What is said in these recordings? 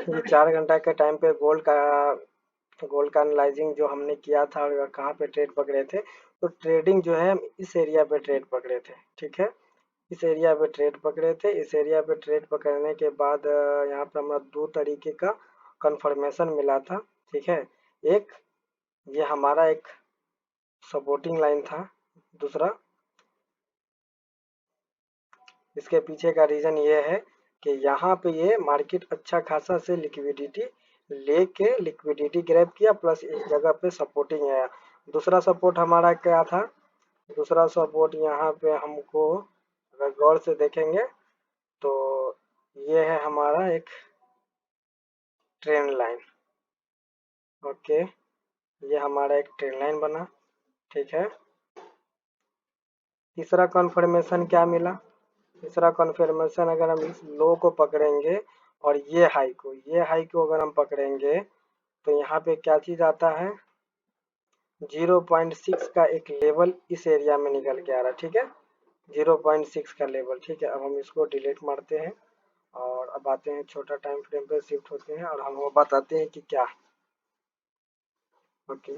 ये 4 घंटा के टाइम पे गोल्ड का एनालाइजिंग जो हमने किया था और कहाँ पे ट्रेड पकड़े थे। तो ट्रेडिंग जो है हम इस एरिया पे ट्रेड पकड़े थे, ठीक है। इस एरिया पे ट्रेड पकड़े थे। इस एरिया पे ट्रेड पकड़ने के बाद यहाँ पे हमें 2 तरीके का कंफर्मेशन मिला था, ठीक है। एक ये हमारा एक सपोर्टिंग लाइन था, दूसरा इसके पीछे का रीजन ये है कि यहाँ पे ये मार्केट अच्छा खासा से लिक्विडिटी ग्रैब किया, प्लस एक जगह पे सपोर्टिंग आया। दूसरा सपोर्ट हमारा क्या था? दूसरा सपोर्ट यहाँ पे हमको अगर गौर से देखेंगे तो ये है हमारा एक ट्रेंड लाइन। ओके, ये हमारा एक ट्रेंड लाइन बना, ठीक है। तीसरा कन्फर्मेशन क्या मिला? तीसरा कन्फर्मेशन अगर हम इस लो को पकड़ेंगे और ये हाई को अगर हम पकड़ेंगे तो यहाँ पे क्या चीज आता है? 0.6 का एक लेवल इस एरिया में निकल के आ रहा है, ठीक है। 0.6 का लेवल, ठीक है। अब हम इसको डिलीट मारते हैं और अब आते हैं छोटा टाइम फ्रेम पे शिफ्ट होते हैं और हम वो बताते हैं कि क्या। ओके,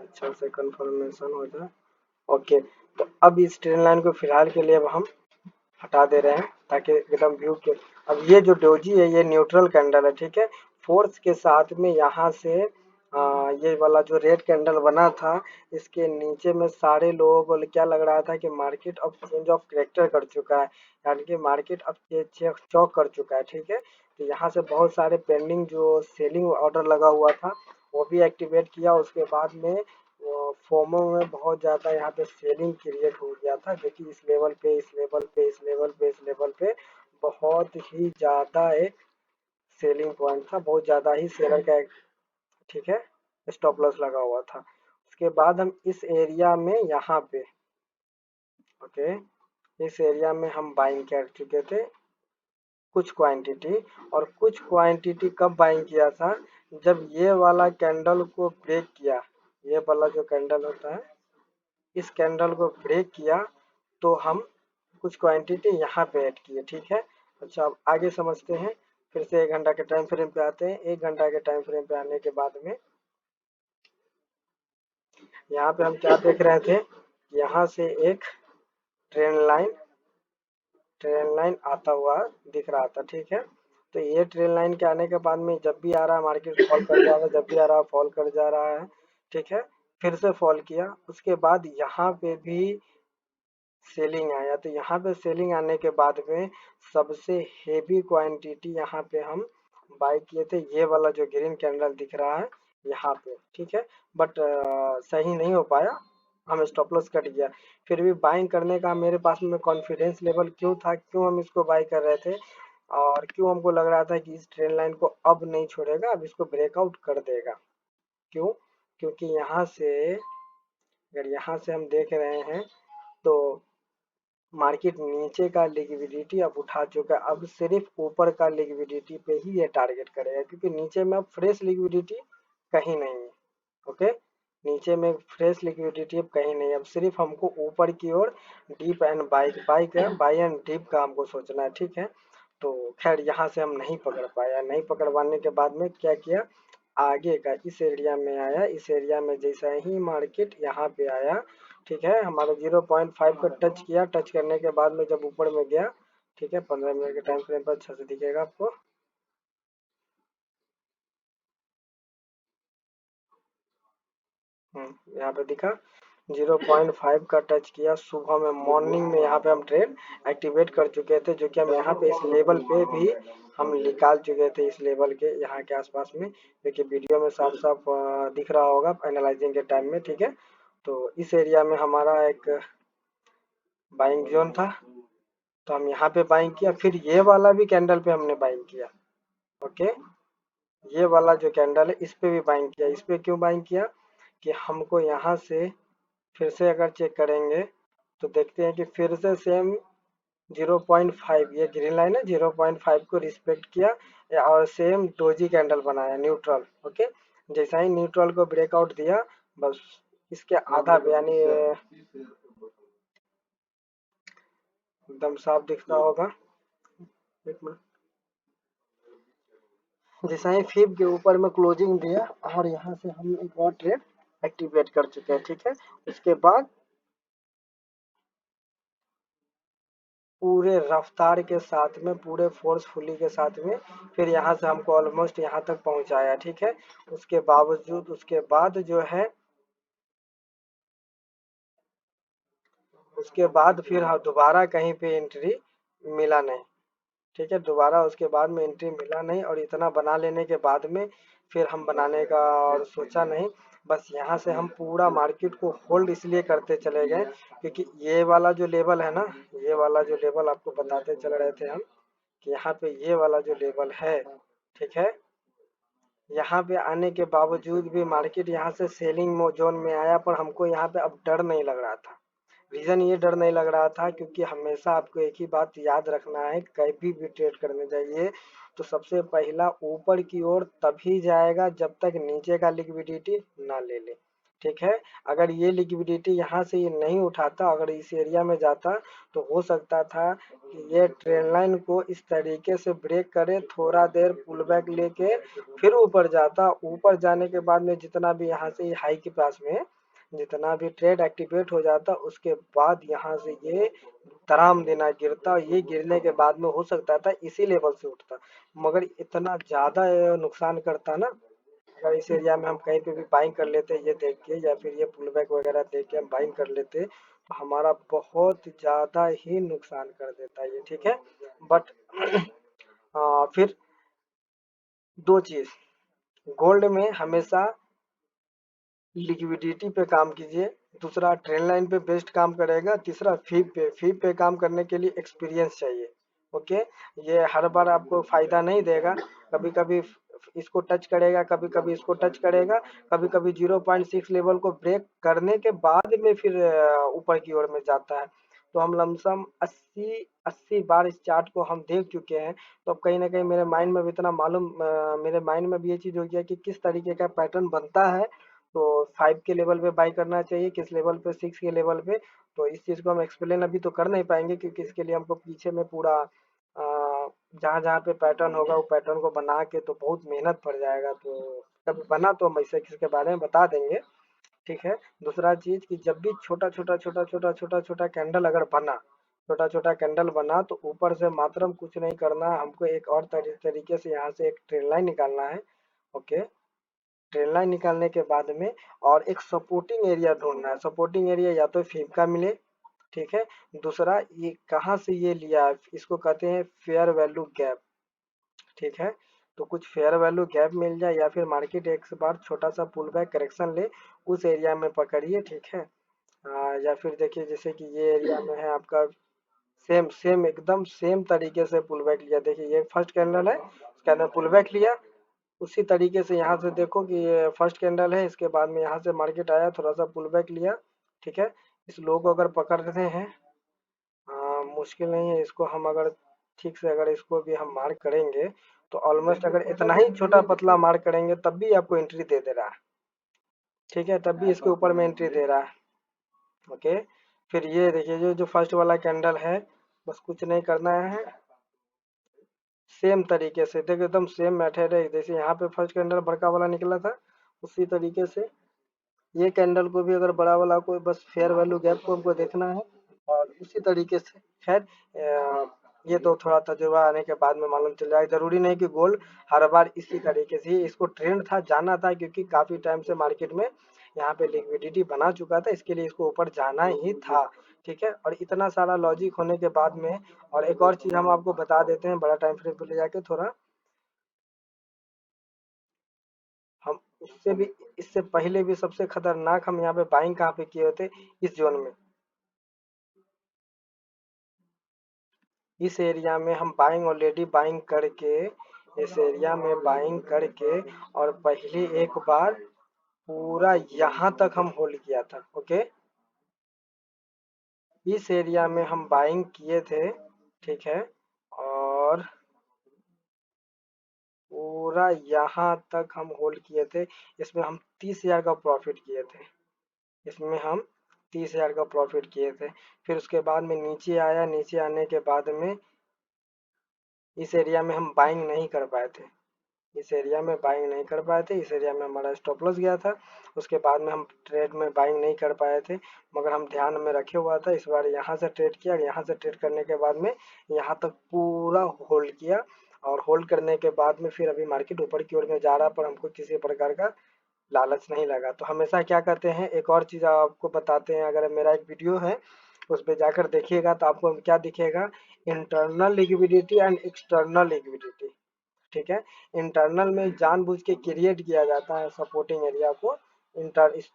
अच्छा से कंफर्मेशन हो जाए। ओके, तो अब इस ट्रेन लाइन को फिलहाल के लिए अब हम हटा दे रहे हैं ताकि एकदम व्यू के। अब ये जो डोजी है ये न्यूट्रल कैंडल है, ठीक है। फोर्स के साथ में यहाँ से ये वाला जो रेड कैंडल बना था इसके नीचे में सारे लोगों को क्या लग रहा था कि मार्केट अब चेंज ऑफ करेक्टर कर चुका है, यानी कि मार्केट अब चौक कर चुका है, ठीक है। तो यहाँ से बहुत सारे पेंडिंग जो सेलिंग ऑर्डर लगा हुआ था वो भी एक्टिवेट किया। उसके बाद में फोमो में बहुत ज़्यादा यहाँ पे सेलिंग क्रिएट हो गया था, जो कि इस लेवल पे इस लेवल पे इस लेवल पे इस लेवल पे बहुत ही ज़्यादा एक सेलिंग पॉइंट था, बहुत ज़्यादा ही सेलर का एक, ठीक है, स्टॉप लॉस लगा हुआ था। उसके बाद हम इस एरिया में यहाँ पे, ओके, इस एरिया में हम बाइंग कर चुके थे कुछ क्वांटिटी। और कुछ क्वांटिटी कब बाइंग किया था? जब ये वाला कैंडल को ब्रेक किया, ये वाला जो कैंडल होता है इस कैंडल को ब्रेक किया तो हम कुछ क्वांटिटी यहाँ पे ऐड किए, ठीक है। अच्छा, अब आगे समझते हैं। फिर से 1 घंटा के टाइम फ्रेम पे आते हैं। 1 घंटा के टाइम फ्रेम पे आने के बाद में यहाँ पे हम क्या देख रहे थे? यहाँ से एक ट्रेन लाइन आता हुआ दिख रहा था, ठीक है। तो ये ट्रेन लाइन के आने के बाद में जब भी आ रहा है मार्केट फॉल कर जा रहा है, जब भी आ रहा है फॉल कर जा रहा है, ठीक है। फिर से फॉल किया, उसके बाद यहाँ पे भी सेलिंग आया। तो यहाँ पे सेलिंग आने के बाद में सबसे हेवी क्वांटिटी यहाँ पे हम बाई किए थे, ये वाला जो ग्रीन कैंडल दिख रहा है यहाँ पे, ठीक है। बट सही नहीं हो पाया, हम स्टॉप लॉस कट गया। फिर भी बाइंग करने का मेरे पास में कॉन्फिडेंस लेवल क्यों था, क्यों हम इसको बाई कर रहे थे और क्यों हमको लग रहा था कि इस ट्रेंड लाइन को अब नहीं छोड़ेगा, अब इसको ब्रेकआउट कर देगा। क्यों? क्योंकि यहाँ से अगर यहाँ से हम देख रहे हैं तो मार्केट नीचे का लिक्विडिटी अब उठा चुका है। अब सिर्फ ऊपर का लिक्विडिटी पे ही ये टारगेट करेगा, क्योंकि नीचे में अब फ्रेश लिक्विडिटी कहीं नहीं है। ओके, नीचे में फ्रेश लिक्विडिटी अब कहीं नहीं है। अब सिर्फ हमको ऊपर की ओर deep and by and deep का हमको सोचना है, ठीक है। तो खैर यहाँ से हम नहीं पकड़ पाया। नहीं पकड़ पाने के बाद में क्या किया, आगे का इस एरिया में आया। इस एरिया में जैसा ही मार्केट यहाँ पे आया, ठीक है, हमारा 0.5 को टच किया। टच करने के बाद में जब ऊपर में गया, ठीक है, 15 मिनट के टाइम फ्रेम पर अच्छा से दिखेगा आपको। यहाँ पे दिखा 0.5 का टच किया सुबह में, मॉर्निंग में यहाँ पे हम ट्रेड एक्टिवेट कर चुके थे, जो कि हम यहाँ पे इस लेवल पे भी हम निकाल चुके थे, इस लेवल के यहाँ के आसपास में। देखिए वीडियो में साफ साफ दिख रहा होगा एनालाइजिंग के टाइम में, ठीक है। तो इस एरिया में हमारा एक बाइंग जोन था, तो हम यहाँ पे बाइंग किया। फिर ये वाला भी कैंडल पे हमने बाइंग किया। ओके, ये वाला जो कैंडल है इस पे भी बाइंग किया। इस पे क्यों बाइंग किया कि हमको यहाँ से फिर से अगर चेक करेंगे तो देखते हैं कि फिर से सेम 0.5, ये ग्रीन लाइन है, 0.5 को रिस्पेक्ट किया और सेम डोजी कैंडल बनाया न्यूट्रल। ओके, जैसा ही न्यूट्रल को ब्रेकआउट दिया, बस इसके आधा यानी एकदम साफ दिखता होगा। एक मिनट। जैसा ही फिब के ऊपर में क्लोजिंग दिया और यहाँ से हम एक और ट्रेड एक्टिवेट कर चुके हैं, ठीक है। उसके बाद पूरे रफ्तार के साथ में, पूरे फोर्सफुली के साथ में, फिर यहाँ से हमको ऑलमोस्ट यहाँ तक पहुँचाया, ठीक है। उसके बावजूद उसके बाद जो है, उसके बाद फिर हाँ दोबारा कहीं पे एंट्री मिला नहीं, ठीक है। दोबारा उसके बाद में एंट्री मिला नहीं, और इतना बना लेने के बाद में फिर हम बनाने का और सोचा नहीं। बस यहाँ से हम पूरा मार्केट को होल्ड इसलिए करते चले गए क्योंकि ये वाला जो लेवल है ना, ये वाला जो लेवल आपको बताते चल रहे थे हम, कि यहाँ पे ये वाला जो लेवल है, ठीक है, यहाँ पे आने के बावजूद भी मार्केट यहाँ से सेलिंग जोन में आया, पर हमको यहाँ पे अब डर नहीं लग रहा था। रीजन ये डर नहीं लग रहा था क्योंकि हमेशा आपको एक ही बात याद रखना है, कभी भी ट्रेड करने जाइए तो सबसे पहला ऊपर की ओर तभी जाएगा जब तक नीचे का लिक्विडिटी ना ले ले, ठीक है। अगर ये लिक्विडिटी यहाँ से ये नहीं उठाता, अगर इस एरिया में जाता, तो हो सकता था कि ये ट्रेंड लाइन को इस तरीके से ब्रेक करे, थोड़ा देर पुल बैक लेके फिर ऊपर जाता। ऊपर जाने के बाद में जितना भी यहाँ से हाई के पास में जितना भी ट्रेड एक्टिवेट हो जाता, उसके बाद यहाँ से ये तराम देना गिरता, और ये गिरने के बाद में हो सकता था इसी लेवल से उठता, मगर इतना ज्यादा नुकसान करता ना। अगर इस एरिया में हम कहीं पे भी बाइंग कर लेते ये देख के, या फिर ये पुल बैक वगैरह देख के हम बाइंग कर लेते, तो हमारा बहुत ज्यादा ही नुकसान कर देता ये, ठीक है। बट फिर दो चीज, गोल्ड में हमेशा लिक्विडिटी पे काम कीजिए, दूसरा ट्रेंड लाइन पे बेस्ट काम करेगा, तीसरा फीप पे काम करने के लिए एक्सपीरियंस चाहिए। ओके, ये हर बार आपको फायदा नहीं देगा, कभी कभी इसको टच करेगा, कभी कभी इसको टच करेगा, कभी कभी 0.6 लेवल को ब्रेक करने के बाद में फिर ऊपर की ओर में जाता है। तो हम लमसम 80 बार इस चार्ट को हम देख चुके हैं, तो अब कहीं ना कहीं मेरे माइंड में भी इतना मालूम, मेरे माइंड में भी ये चीज हो गया कि किस तरीके का पैटर्न बनता है। तो 5 के लेवल पे बाई करना चाहिए, किस लेवल पे, 6 के लेवल पे। तो इस चीज़ को हम एक्सप्लेन अभी तो कर नहीं पाएंगे क्योंकि इसके लिए हमको पीछे में पूरा जहाँ जहाँ पे पैटर्न होगा वो पैटर्न को बना के तो बहुत मेहनत पड़ जाएगा। तो कभी बना तो हम ऐसे इसके बारे में बता देंगे, ठीक है। दूसरा चीज़ कि जब भी छोटा छोटा छोटा छोटा छोटा छोटा कैंडल अगर बना, छोटा छोटा कैंडल बना, तो ऊपर से मात्रम कुछ नहीं करना, हमको एक और तरीके से यहाँ से एक ट्रेन लाइन निकालना है। ओके, ट्रेन लाइन निकालने के बाद में और एक सपोर्टिंग एरिया ढूंढना है। सपोर्टिंग एरिया या तो फीम का मिले, ठीक है। दूसरा ये कहाँ से ये लिया है, इसको कहते हैं फेयर वैल्यू गैप, ठीक है। तो कुछ फेयर वैल्यू गैप मिल जाए, या फिर मार्केट एक बार छोटा सा पुल बैक करेक्शन ले, उस एरिया में पकड़िए, ठीक है। या फिर देखिए जैसे कि ये एरिया में है आपका, सेम सेम एकदम सेम तरीके से पुल बैक लिया। देखिए ये फर्स्ट कैंडल है, इसके अंदर पुल बैक लिया, उसी तरीके से यहाँ से देखो कि ये फर्स्ट कैंडल है, इसके बाद में यहाँ से मार्केट आया, थोड़ा सा पुल बैक लिया, ठीक है। इस लो को अगर पकड़ रहे हैं, मुश्किल नहीं है, इसको हम अगर ठीक से अगर इसको भी हम मार्क करेंगे, तो ऑलमोस्ट अगर इतना ही छोटा पतला मार्क करेंगे तब भी आपको एंट्री दे दे रहा है, ठीक है, तब भी इसके ऊपर में एंट्री दे रहा है। ओके, फिर ये देखिए जो जो फर्स्ट वाला कैंडल है, बस कुछ नहीं करना है, सेम तरीके से देखो एकदम सेम मेथड है, जैसे यहाँ पे फर्स्ट कैंडल बड़का वाला निकला था, उसी तरीके से ये कैंडल को भी अगर बड़ा वाला को बस फेयर वैल्यू गैप को हमको देखना है, और उसी तरीके से खैर ये तो थोड़ा तजुर्बा आने के बाद में मालूम चल जाएगा। जरूरी नहीं कि गोल्ड हर बार इसी तरीके से ही, इसको ट्रेंड था, जाना था, क्योंकि काफी टाइम से मार्केट में यहाँ पे लिक्विडिटी बना चुका था, इसके लिए इसको ऊपर जाना ही था, ठीक है। और इतना सारा लॉजिक होने के बाद में, और एक और चीज हम आपको बता देते हैं, बड़ा टाइम फ्रेम पे ले जाके थोड़ा हम उससे भी, इससे पहले भी सबसे खतरनाक हम यहाँ पे बाइंग कहाँ पे किए होते, इस जोन में, इस एरिया में हम बाइंग ऑलरेडी बाइंग करके, इस एरिया में बाइंग करके, और पहले एक बार पूरा यहाँ तक हम होल्ड किया था। ओके, इस एरिया में हम बाइंग किए थे, ठीक है, और पूरा यहाँ तक हम होल्ड किए थे। इसमें हम 30,000 का प्रॉफिट किए थे। इसमें हम 30,000 का प्रॉफिट किए थे। फिर उसके बाद में नीचे आया, नीचे आने के बाद में इस एरिया में हम बाइंग नहीं कर पाए थे। इस एरिया में बाइंग नहीं कर पाए थे, इस एरिया में हमारा स्टॉप लॉस गया था। उसके बाद में हम ट्रेड में बाइंग नहीं कर पाए थे, मगर हम ध्यान में रखे हुआ था। इस बार यहाँ से ट्रेड किया, यहाँ से ट्रेड करने के बाद में यहाँ तक पूरा होल्ड किया, और होल्ड करने के बाद में फिर अभी मार्केट ऊपर की ओर में जा रहा, पर हमको किसी प्रकार का लालच नहीं लगा। तो हमेशा क्या करते हैं, एक और चीज़ आपको बताते हैं, अगर मेरा एक वीडियो है उस पे जाकर देखिएगा तो आपको क्या दिखेगा, internal liquidity and external liquidity. ठीक है, इंटरनल में जानबूझ के क्रिएट किया जाता है सपोर्टिंग एरिया को।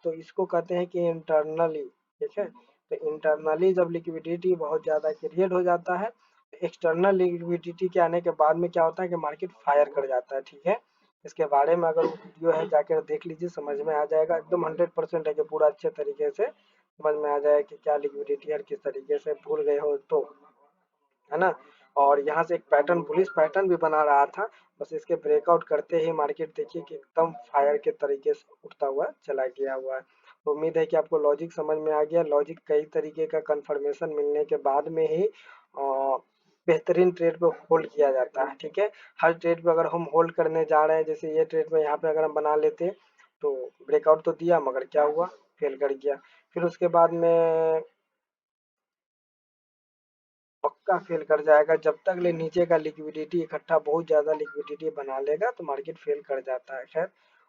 तो इसको कहते हैं कि इंटरनली। ठीक है, तो इंटरनली जब लिक्विडिटी बहुत ज़्यादा क्रिएट हो जाता है, एक्सटर्नल लिक्विडिटी के आने के बाद में क्या होता है कि मार्केट फायर कर जाता है। ठीक है, इसके बारे में अगर वीडियो है जाकर देख लीजिए, समझ में आ जाएगा, एकदम 100% है कि पूरा अच्छे तरीके से समझ में आ जाए कि क्या लिक्विडिटी है, किस तरीके से भूल गए हो तो, है ना। और यहाँ से एक पैटर्न, बुलिश पैटर्न भी बना रहा था, बस इसके ब्रेकआउट करते ही मार्केट देखिए कि एकदम फायर के तरीके से उठता हुआ चला गया हुआ है। तो उम्मीद है कि आपको लॉजिक समझ में आ गया। लॉजिक कई तरीके का कंफर्मेशन मिलने के बाद में ही बेहतरीन ट्रेड पे होल्ड किया जाता है। ठीक है, हर ट्रेड पे अगर हम होल्ड करने जा रहे हैं, जैसे ये ट्रेड में यहाँ पे अगर हम बना लेते तो ब्रेकआउट तो दिया, मगर क्या हुआ, फेल कर गया। फिर उसके बाद में पक्का फेल कर जाएगा, जब तक ले नीचे का लिक्विडिटी इकट्ठा बहुत ज्यादा लिक्विडिटी बना लेगा तो मार्केट फेल कर जाता है। खैर,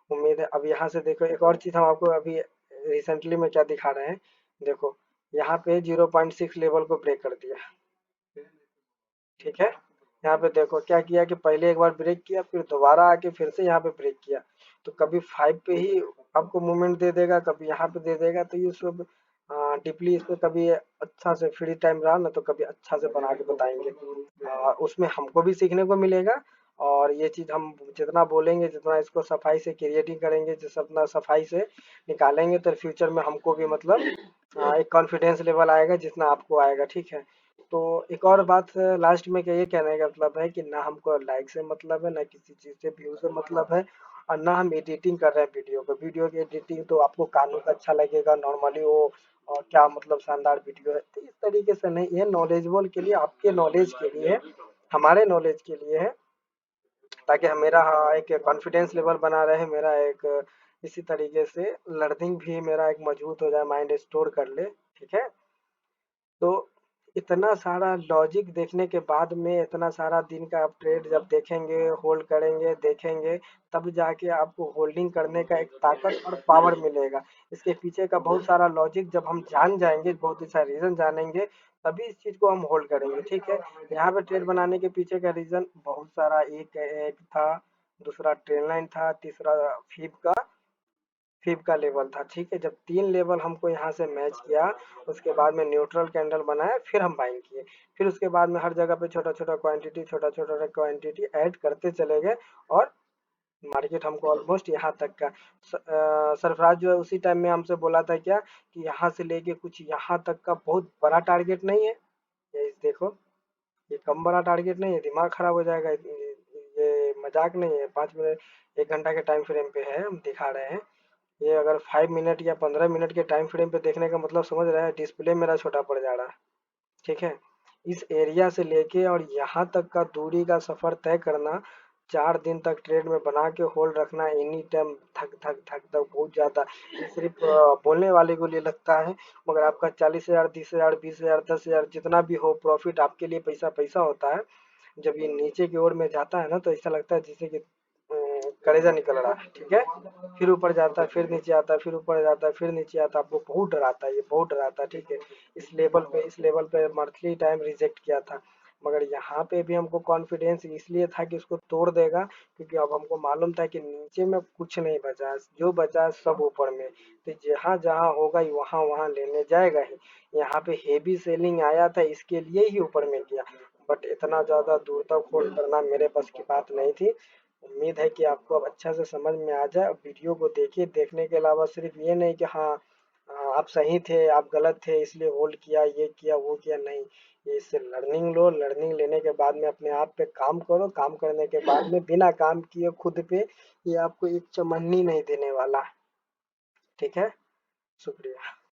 उम्मीद है। अब यहाँ से देखो, एक और चीज हम आपको अभी रिसेंटली में क्या दिखा रहे हैं, देखो यहाँ पे 0.6 लेवल को ब्रेक कर दिया। ठीक है, यहाँ पे देखो क्या किया कि पहले एक बार ब्रेक किया, फिर दोबारा आके फिर से यहाँ पे ब्रेक किया। तो कभी 5 पे ही आपको मूवमेंट दे देगा, कभी यहाँ पे दे देगा। तो ये सब डीपली इस पे कभी अच्छा से फ्री टाइम रहा ना तो कभी अच्छा से बना के बताएंगे। उसमें हमको भी सीखने को मिलेगा, और ये चीज हम जितना बोलेंगे, जितना इसको सफाई से क्रिएटिंग करेंगे, जिस अपना सफाई से निकालेंगे, तो फ्यूचर में हमको भी मतलब एक कॉन्फिडेंस लेवल आएगा जितना आपको आएगा। ठीक है, तो एक और बात लास्ट में क्या, ये कहने का मतलब है कि ना हमको लाइक से मतलब है, ना किसी चीज़ से व्यू से मतलब है, और ना हम एडिटिंग कर रहे हैं वीडियो को। वीडियो की एडिटिंग तो आपको कानों का अच्छा लगेगा नॉर्मली वो, और क्या मतलब शानदार वीडियो है, तो इस तरीके से नहीं, ये नॉलेजेबल के लिए, आपके नॉलेज के लिए है, हमारे नॉलेज के लिए है, ताकि हम मेरा एक कॉन्फिडेंस लेवल बना रहे, मेरा एक इसी तरीके से लर्निंग भी मेरा एक मजबूत हो जाए, माइंड स्टोर कर ले। ठीक है, तो इतना सारा लॉजिक देखने के बाद में, इतना सारा दिन का आप ट्रेड जब देखेंगे, होल्ड करेंगे, देखेंगे, तब जाके आपको होल्डिंग करने का एक ताकत और पावर मिलेगा। इसके पीछे का बहुत सारा लॉजिक जब हम जान जाएंगे, बहुत ही सारा रीजन जानेंगे, तभी इस चीज को हम होल्ड करेंगे। ठीक है, यहाँ पे ट्रेड बनाने के पीछे का रीजन बहुत सारा, एक एक था, दूसरा ट्रेन लाइन था, तीसरा फीब का लेवल था। ठीक है, जब 3 लेवल हमको यहाँ से मैच किया, उसके बाद में न्यूट्रल कैंडल बनाया, फिर हम बाइंग किए। फिर उसके बाद में हर जगह पे छोटा छोटा क्वांटिटी ऐड करते चले गए, और मार्केट हमको ऑलमोस्ट यहाँ तक का सरफराज जो है उसी टाइम में हमसे बोला था क्या, कि यहाँ से लेके कुछ यहाँ तक का बहुत बड़ा टारगेट नहीं है। ये देखो, ये कम बड़ा टारगेट नहीं है, दिमाग खराब हो जाएगा। ये मजाक नहीं है, 5 मिनट 1 घंटा के टाइम फ्रेम पे है, हम दिखा रहे हैं। ये अगर 5 मिनट या 15 मिनट के टाइम फ्रेम पे देखने का मतलब समझ रहे हैं, डिस्प्ले मेरा छोटा पड़ जा रहा है। ठीक है, इस एरिया से लेके और यहाँ तक का दूरी का सफर तय करना, 4 दिन तक ट्रेड में बना के होल्ड रखना, एनी टाइम धक धक धक धक बहुत ज्यादा, ये सिर्फ बोलने वाले को लिए लगता है, मगर आपका 40,000 30,000 20,000 10,000 जितना भी हो प्रॉफिट, आपके लिए पैसा पैसा होता है। जब ये नीचे की ओर में जाता है ना, तो ऐसा लगता है जैसे कि कलेजा निकल रहा है। ठीक है, फिर ऊपर जाता है, फिर नीचे आता है, फिर ऊपर जाता है, फिर नीचे आता है, आपको बहुत डराता है, ये बहुत डराता है। ठीक है, इस लेवल पे मंथली टाइम रिजेक्ट किया था, मगर यहाँ पे भी हमको कॉन्फिडेंस इसलिए था कि उसको तोड़ देगा, क्योंकि अब हमको मालूम था कि नीचे में कुछ नहीं बचा है, जो बचा है सब ऊपर में। तो जहाँ जहाँ होगा वहाँ वहाँ लेने जाएगा ही। यहाँ पे हेवी सेलिंग आया था, इसके लिए ही ऊपर में गया, बट इतना ज़्यादा दूर तक होल्ड करना मेरे बस की बात नहीं थी। उम्मीद है कि आपको अब अच्छा से समझ में आ जाए। वीडियो को देखिए, देखने के अलावा सिर्फ ये नहीं कि हाँ आप सही थे, आप गलत थे इसलिए होल्ड किया, ये किया, वो किया, नहीं। ये इससे लर्निंग लो, लर्निंग लेने के बाद में अपने आप पे काम करो, काम करने के बाद में बिना काम किए खुद पे ये आपको एक चमन्नी नहीं देने वाला। ठीक है? शुक्रिया।